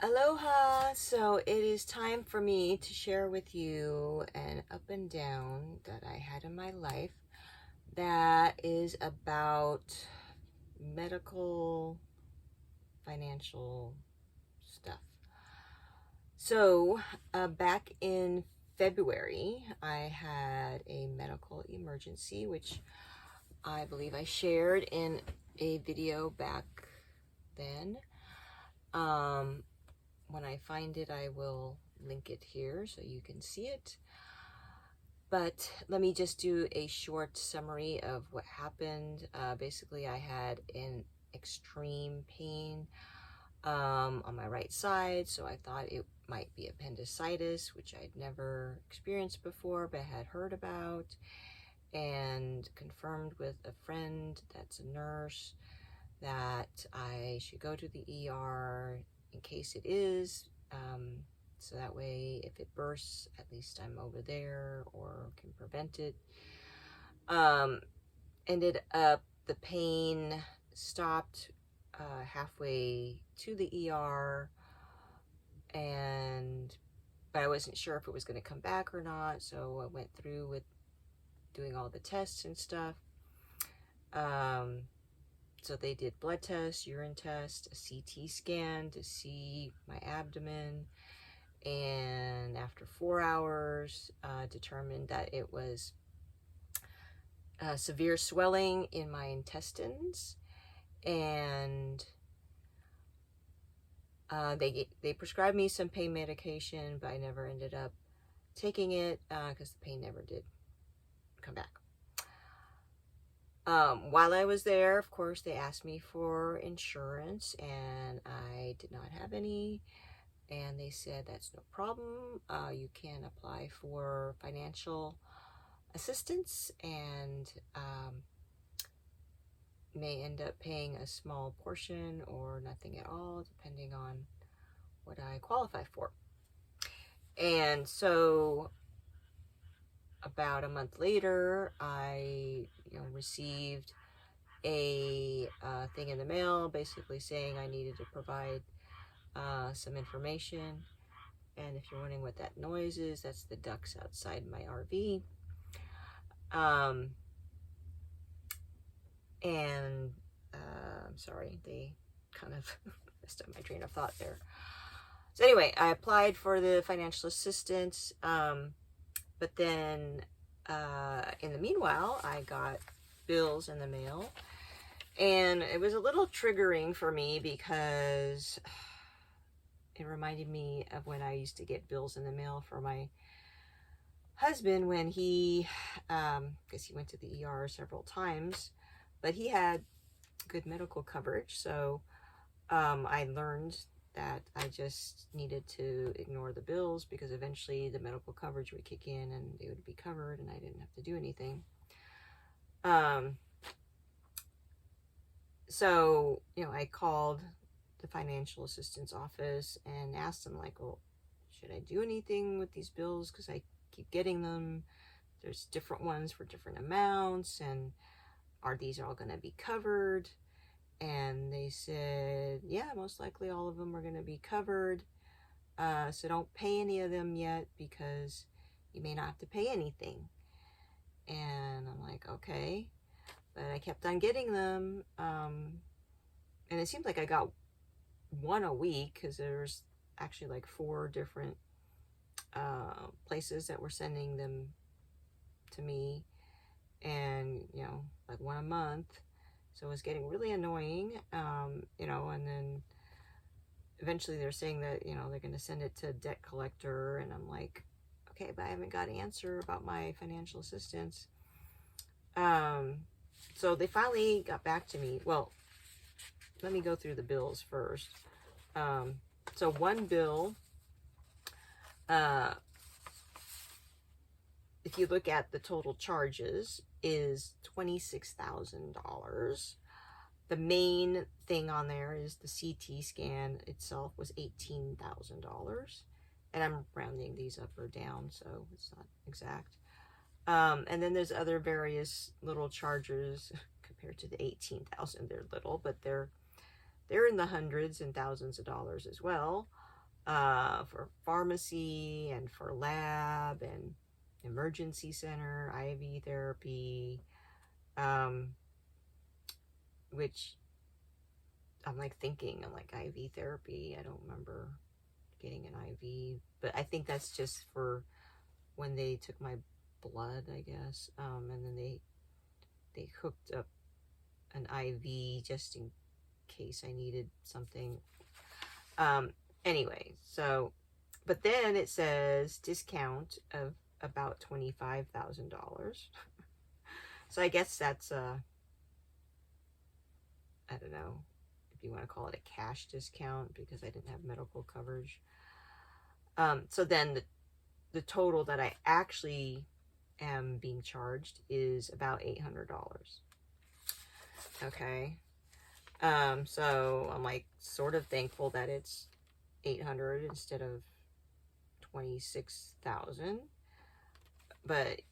Aloha! So it is time for me to share with you an up and down that I had in my life that is about medical, financial stuff. So back in February, I had a medical emergency, which I believe I shared in a video back then. When I find it, I will link it here so you can see it. But let me just do a short summary of what happened. Basically, I had an extreme pain on my right side, so I thought it might be appendicitis, which I'd never experienced before, but had heard about, and confirmed with a friend that's a nurse that I should go to the ER in case it is, so that way if it bursts, at least I'm over there or can prevent it. Ended up, the pain stopped halfway to the ER, but I wasn't sure if it was going to come back or not, so I went through with doing all the tests and stuff. So they did blood tests, urine test, a CT scan to see my abdomen, and after 4 hours, determined that it was severe swelling in my intestines, and they prescribed me some pain medication, but I never ended up taking it because the pain never did come back. While I was there, of course, they asked me for insurance, and I did not have any, and they said that's no problem. You can apply for financial assistance and may end up paying a small portion or nothing at all, depending on what I qualify for. And so about a month later, I received a thing in the mail basically saying I needed to provide some information. And if you're wondering what that noise is, that's the ducks outside my RV. I'm sorry, they kind of messed up my train of thought there. So anyway, I applied for the financial assistance, but then in the meanwhile, I got bills in the mail, and it was a little triggering for me because it reminded me of when I used to get bills in the mail for my husband when he, because he went to the ER several times, but he had good medical coverage, so I learned that I just needed to ignore the bills because eventually the medical coverage would kick in and they would be covered and I didn't have to do anything. So, I called the financial assistance office and asked them, like, well, should I do anything with these bills? Because I keep getting them. There's different ones for different amounts, and are these all going to be covered? And they said, yeah, most likely all of them are going to be covered. So don't pay any of them yet because you may not have to pay anything. And I'm like, okay. But I kept on getting them. And it seemed like I got one a week because there's actually like 4 different places that were sending them to me. And, like one a month. So it was getting really annoying, and then eventually they're saying that, they're going to send it to debt collector. And I'm like, okay, but I haven't got an answer about my financial assistance. So they finally got back to me. Well, let me go through the bills first. So one bill, if you look at the total charges, is $26,000. The main thing on there is the CT scan itself was $18,000. And I'm rounding these up or down, so it's not exact. And then there's other various little charges compared to the $18,000. They're little, but they're in the hundreds and thousands of dollars as well. for pharmacy and for lab and emergency center, IV therapy, which I'm like thinking, I'm like IV therapy. I don't remember getting an IV, but I think that's just for when they took my blood, I guess. And then they hooked up an IV just in case I needed something. Anyway, so, but then it says discount of about $25,000. So I guess that's I don't know if you want to call it a cash discount because I didn't have medical coverage. So then the total that I actually am being charged is about $800. Okay. So I'm like sort of thankful that it's 800 instead of 26,000. But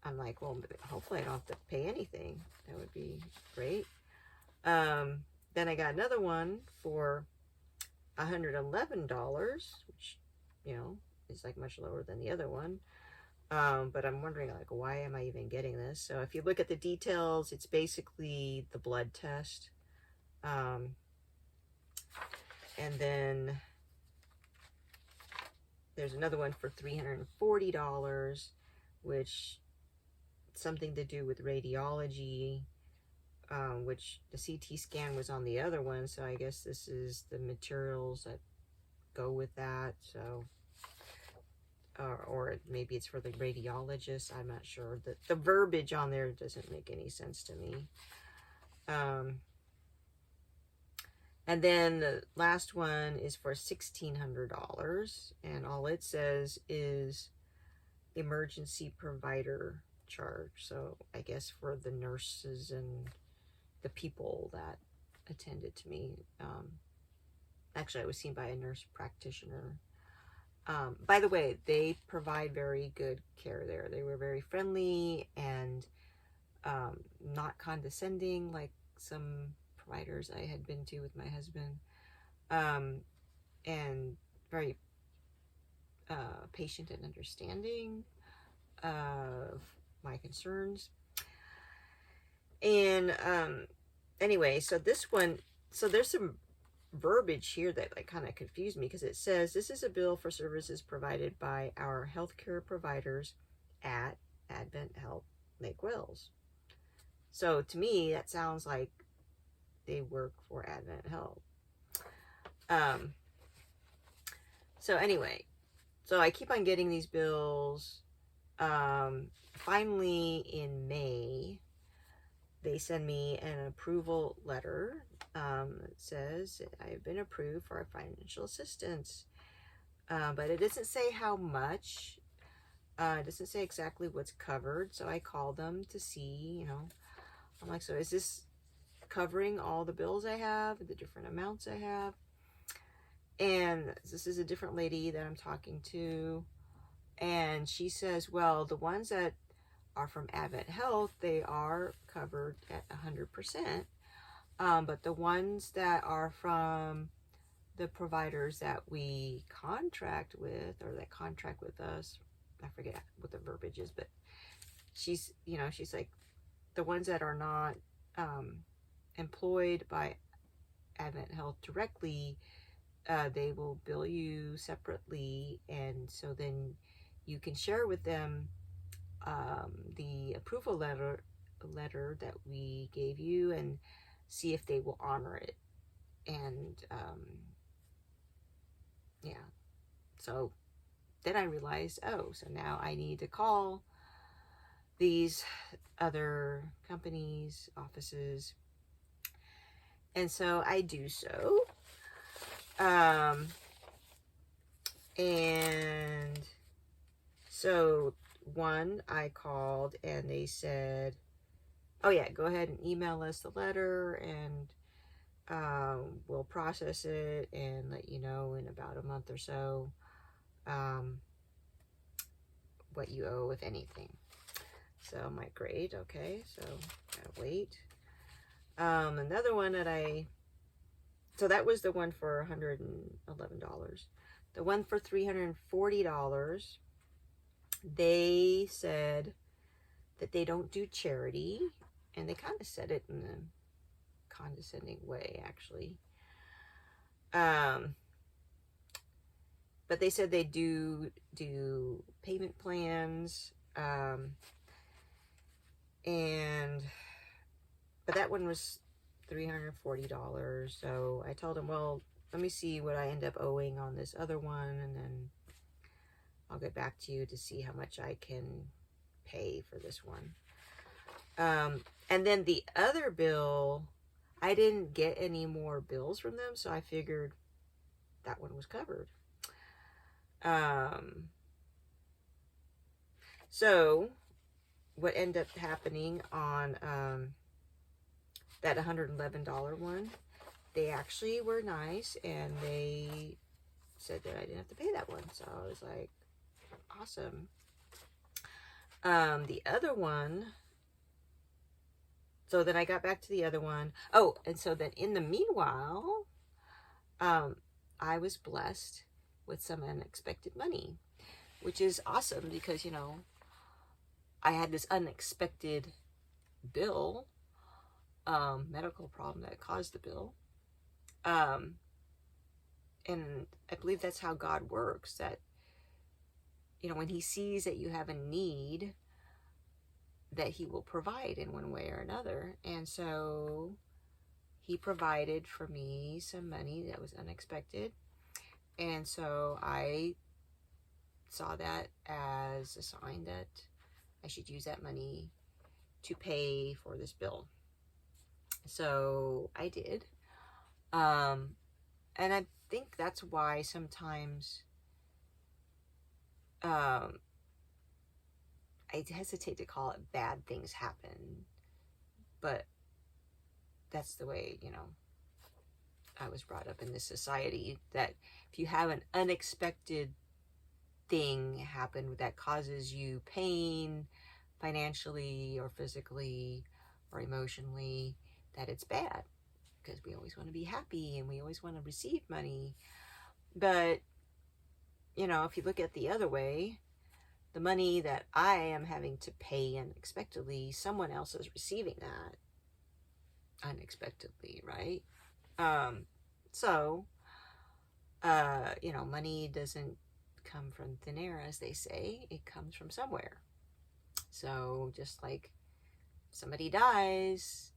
I'm like, well, hopefully I don't have to pay anything. That would be great. Then I got another one for $111, which, you know, is like much lower than the other one. But I'm wondering, like, why am I even getting this? So if you look at the details, it's basically the blood test. And then there's another one for $340, which something to do with radiology, which the CT scan was on the other one. So I guess this is the materials that go with that. So, or maybe it's for the radiologist. I'm not sure. The verbiage on there doesn't make any sense to me. And then the last one is for $1,600, and all it says is emergency provider charge. So I guess for the nurses and the people that attended to me. Actually, I was seen by a nurse practitioner. By the way, they provide very good care there. They were very friendly and not condescending like some providers I had been to with my husband, and very patient and understanding of my concerns. And anyway, so this one, so there's some verbiage here that like kind of confused me because it says this is a bill for services provided by our healthcare providers at Advent Health Lake Wales. So to me, that sounds like they work for Advent Health. So anyway, so I keep on getting these bills. Finally in May, they send me an approval letter. It says I've been approved for financial assistance, but it doesn't say how much. It doesn't say exactly what's covered. So I call them to see, you know, I'm like, so is this covering all the bills I have, the different amounts I have? And this is a different lady that I'm talking to, and she says, well, the ones that are from Advent Health, they are covered at 100%, but the ones that are from the providers that we contract with, or that contract with us, I forget what the verbiage is, but she's, you know, she's like, the ones that are not employed by Advent Health directly, they will bill you separately, and so then you can share with them the approval letter that we gave you and see if they will honor it. And yeah, so then I realized, oh, so now I need to call these other companies, offices, and so I do so. And so one, I called and they said, oh yeah, go ahead and email us the letter and we'll process it and let you know in about a month or so what you owe, if anything. So I'm like, great, okay, so gotta wait. Another one that so that was the one for $111. The one for $340, they said that they don't do charity, and they kind of said it in a condescending way, actually. But they said they do payment plans, but that one was $340. So I told him, well, let me see what I end up owing on this other one, and then I'll get back to you to see how much I can pay for this one. And then the other bill, I didn't get any more bills from them, so I figured that one was covered. So what ended up happening on that $111 one, they actually were nice, and they said that I didn't have to pay that one. So I was like, awesome. The other one, so then I got back to the other one. Oh, and so then in the meanwhile, I was blessed with some unexpected money, which is awesome because, you know, I had this unexpected bill, medical problem that caused the bill. And I believe that's how God works, that, you know, when he sees that you have a need, that he will provide in one way or another. And so he provided for me some money that was unexpected. And so I saw that as a sign that I should use that money to pay for this bill. So I did. And I think that's why sometimes I hesitate to call it bad things happen, but that's the way, you know, I was brought up in this society, that if you have an unexpected thing happen that causes you pain, financially or physically or emotionally, that it's bad, because we always want to be happy and we always want to receive money. But, you know, if you look at the other way, the money that I am having to pay unexpectedly, someone else is receiving that unexpectedly, right? So, you know, money doesn't come from thin air, as they say. It comes from somewhere. So just like somebody dies,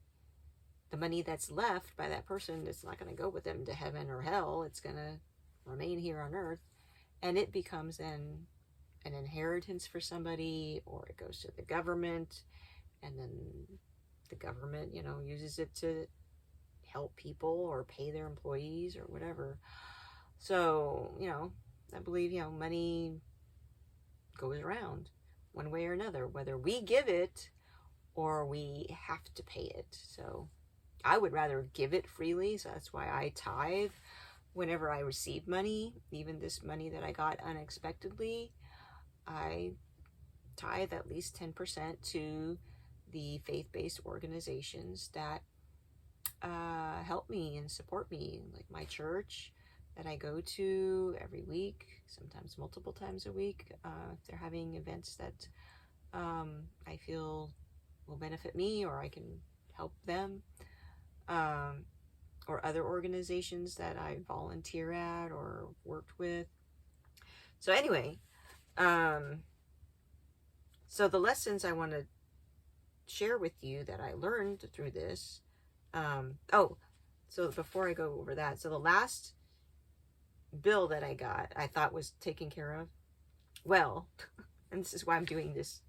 the money that's left by that person, it's not going to go with them to heaven or hell. It's going to remain here on earth, and it becomes an inheritance for somebody, or it goes to the government, and then the government, you know, uses it to help people or pay their employees or whatever. So, you know, I believe, you know, money goes around one way or another, whether we give it or we have to pay it. So I would rather give it freely. So that's why I tithe whenever I receive money. Even this money that I got unexpectedly, I tithe at least 10% to the faith-based organizations that help me and support me, like my church that I go to every week, sometimes multiple times a week. If they're having events that I feel will benefit me, or I can help them, or other organizations that I volunteer at or worked with. So anyway, so the lessons I want to share with you that I learned through this. So before I go over that, so the last bill that I got, I thought was taken care of. Well, and this is why I'm doing this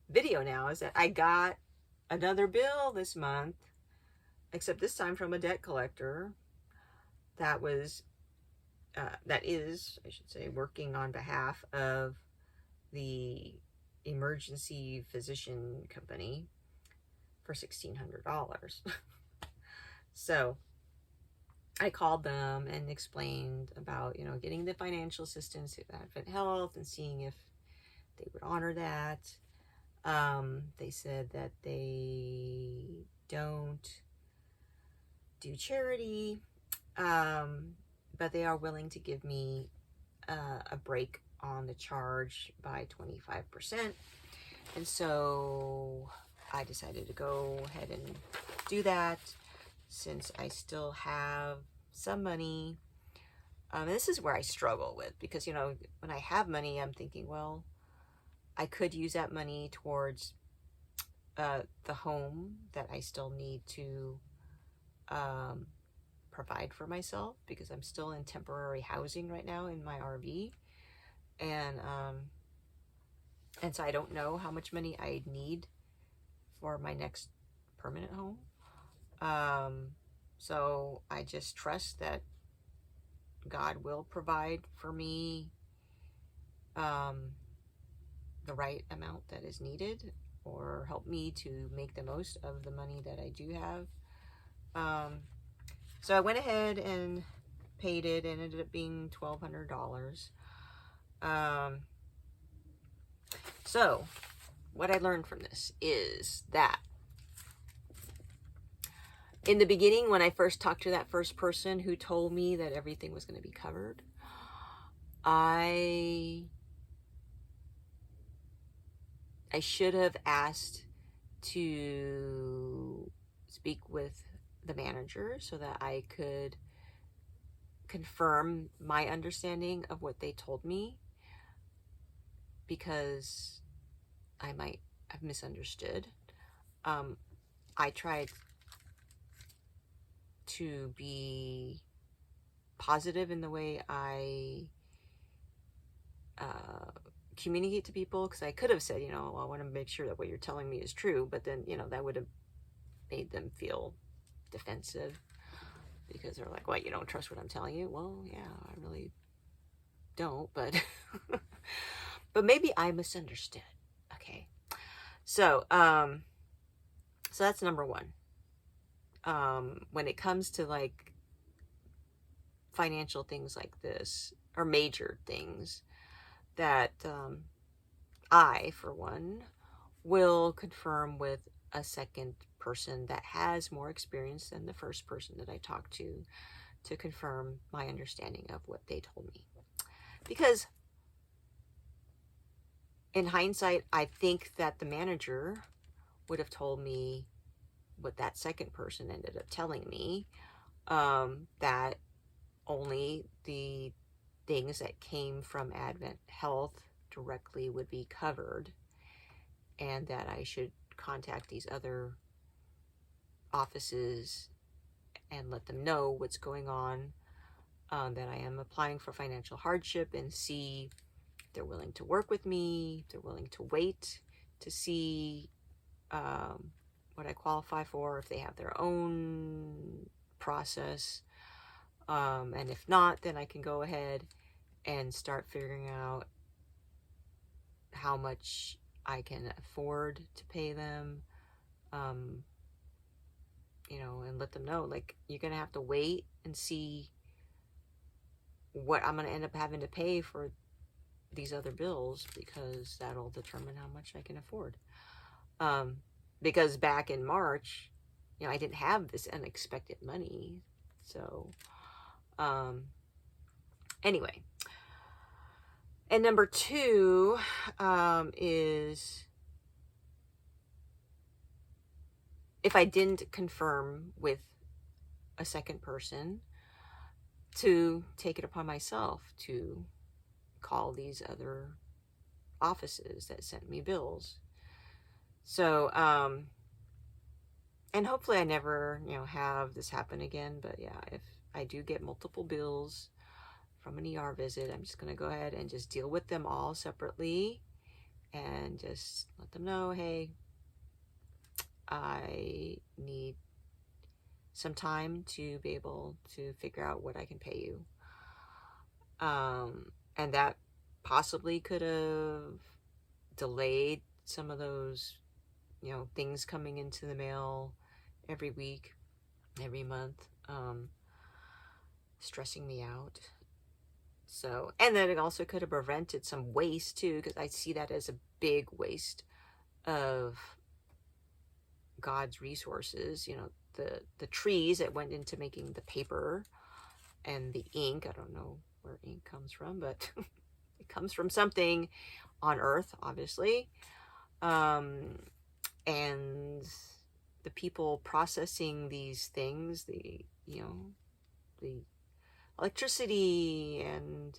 video now, is that I got another bill this month, except this time from a debt collector that is, I should say, working on behalf of the emergency physician company for $1,600. So I called them and explained about, you know, getting the financial assistance through Advent Health and seeing if they would honor that. They said that they don't do charity, but they are willing to give me a break on the charge by 25%. And so I decided to go ahead and do that since I still have some money. This is where I struggle with, because, you know, when I have money, I'm thinking, well, I could use that money towards the home that I still need to provide for myself, because I'm still in temporary housing right now in my RV. And so I don't know how much money I need for my next permanent home. So I just trust that God will provide for me the right amount that is needed, or help me to make the most of the money that I do have. So I went ahead and paid it, and it ended up being $1,200. So what I learned from this is that in the beginning, when I first talked to that first person who told me that everything was going to be covered, I should have asked to speak with the manager so that I could confirm my understanding of what they told me, because I might have misunderstood. I tried to be positive in the way I communicate to people, because I could have said, you know, I want to make sure that what you're telling me is true, but then, you know, that would have made them feel defensive, because they're like, what, you don't trust what I'm telling you? Well, yeah, I really don't, but but maybe I misunderstood. Okay. So so that's number one. When it comes to like financial things like this, or major things, that I, for one, will confirm with a second person that has more experience than the first person that I talked to confirm my understanding of what they told me. Because in hindsight, I think that the manager would have told me what that second person ended up telling me, that only the things that came from Advent Health directly would be covered, and that I should contact these other offices and let them know what's going on, that I am applying for financial hardship, and see if they're willing to work with me, if they're willing to wait to see what I qualify for, if they have their own process. And if not, then I can go ahead and start figuring out how much I can afford to pay them, you know, and let them know, like, you're going to have to wait and see what I'm going to end up having to pay for these other bills, because that'll determine how much I can afford. Because back in March, you know, I didn't have this unexpected money. So, anyway. And number two, is if I didn't confirm with a second person, to take it upon myself to call these other offices that sent me bills. So, and hopefully I never, you know, have this happen again. But yeah, if I do get multiple bills from an ER visit, I'm just going to go ahead and just deal with them all separately, and just let them know, hey, I need some time to be able to figure out what I can pay you. And that possibly could have delayed some of those, you know, things coming into the mail every week, every month, stressing me out. So, and then it also could have prevented some waste too, because I see that as a big waste of God's resources. You know, the trees that went into making the paper and the ink. I don't know where ink comes from, but it comes from something on Earth, obviously. And the people processing these things, the electricity and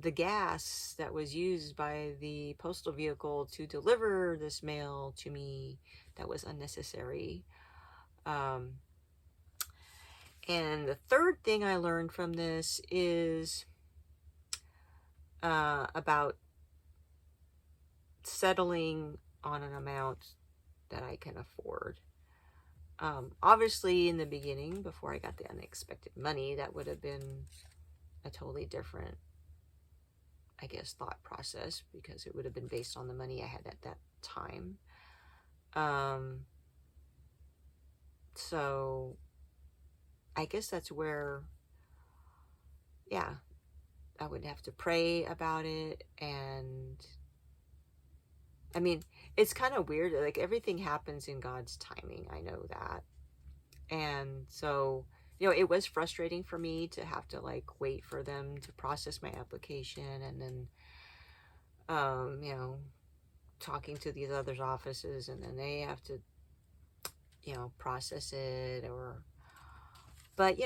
the gas that was used by the postal vehicle to deliver this mail to me, that was unnecessary. And the third thing I learned from this is about settling on an amount that I can afford. Obviously, in the beginning, before I got the unexpected money, that would have been a totally different, I guess, thought process, because it would have been based on the money I had at that time. So I guess that's where, yeah, I would have to pray about it. And I mean, it's kind of weird. Like, everything happens in God's timing. I know that. And so, it was frustrating for me to have to like wait for them to process my application, and then, talking to these other offices, and then they have to, process it, but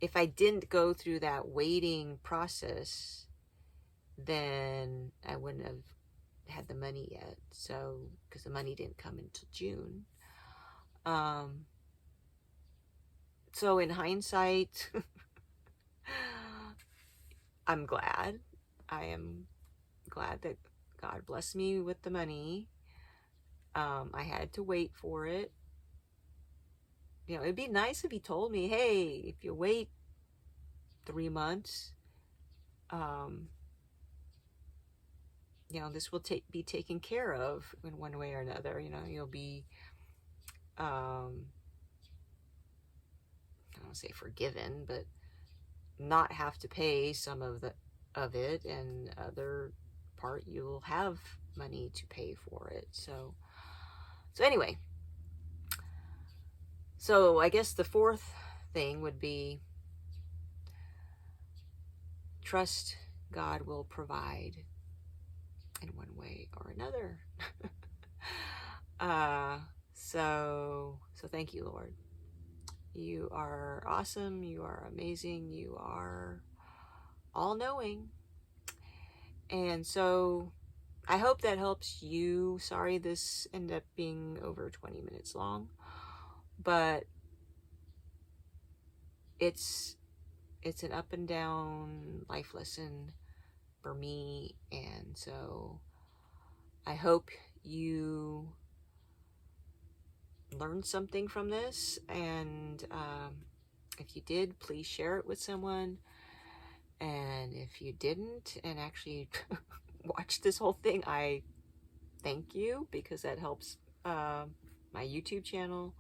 if I didn't go through that waiting process, then I wouldn't have had the money yet. So, because the money didn't come until June. So in hindsight, I'm glad. I am glad that God blessed me with the money. I had to wait for it. It'd be nice if he told me, hey, if you wait 3 months, this will be taken care of in one way or another. You'll be, I don't say forgiven, but not have to pay some of it, and other part you'll have money to pay for it. So anyway, so I guess the fourth thing would be trust God will provide in one way or another. So thank you, Lord. You are awesome. You are amazing. You are all-knowing. And so I hope that helps you. Sorry this ended up being over 20 minutes long, but it's an up and down life lesson for me. And so I hope you learned something from this. And if you did, please share it with someone. And if you didn't and actually watch this whole thing, I thank you, because that helps my YouTube channel.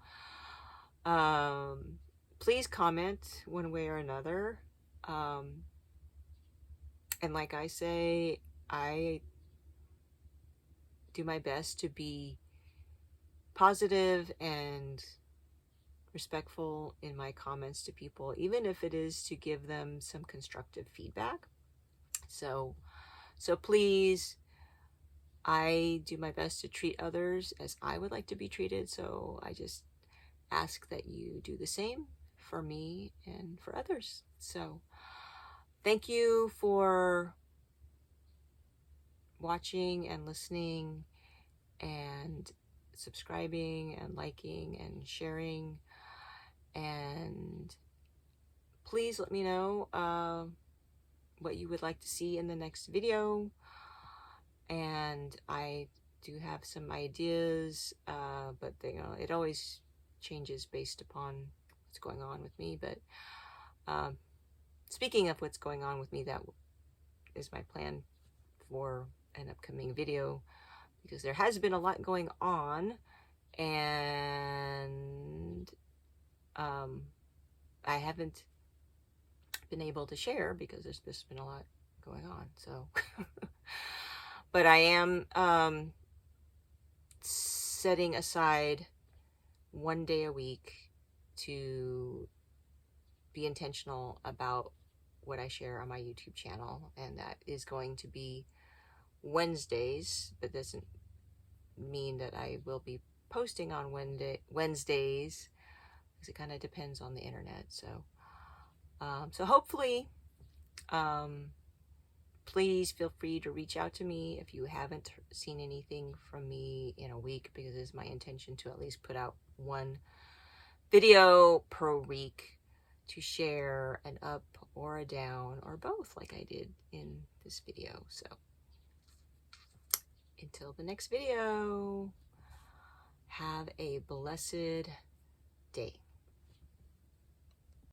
Please comment one way or another. And like I say, I do my best to be positive and respectful in my comments to people, even if it is to give them some constructive feedback. So please, I do my best to treat others as I would like to be treated. So I just ask that you do the same for me and for others. So thank you for watching and listening and subscribing and liking and sharing. And please let me know what you would like to see in the next video. And I do have some ideas, but it always changes based upon what's going on with me. But speaking of what's going on with me, that is my plan for an upcoming video, because there has been a lot going on, and I haven't been able to share because there's just been a lot going on. So but I am setting aside one day a week to be intentional about what I share on my YouTube channel, and that is going to be Wednesdays, but doesn't mean that I will be posting on Wednesdays, because it kind of depends on the internet. So hopefully, please feel free to reach out to me if you haven't seen anything from me in a week, because it is my intention to at least put out one video per week to share an up or a down or both, like I did in this video. So until the next video, have a blessed day.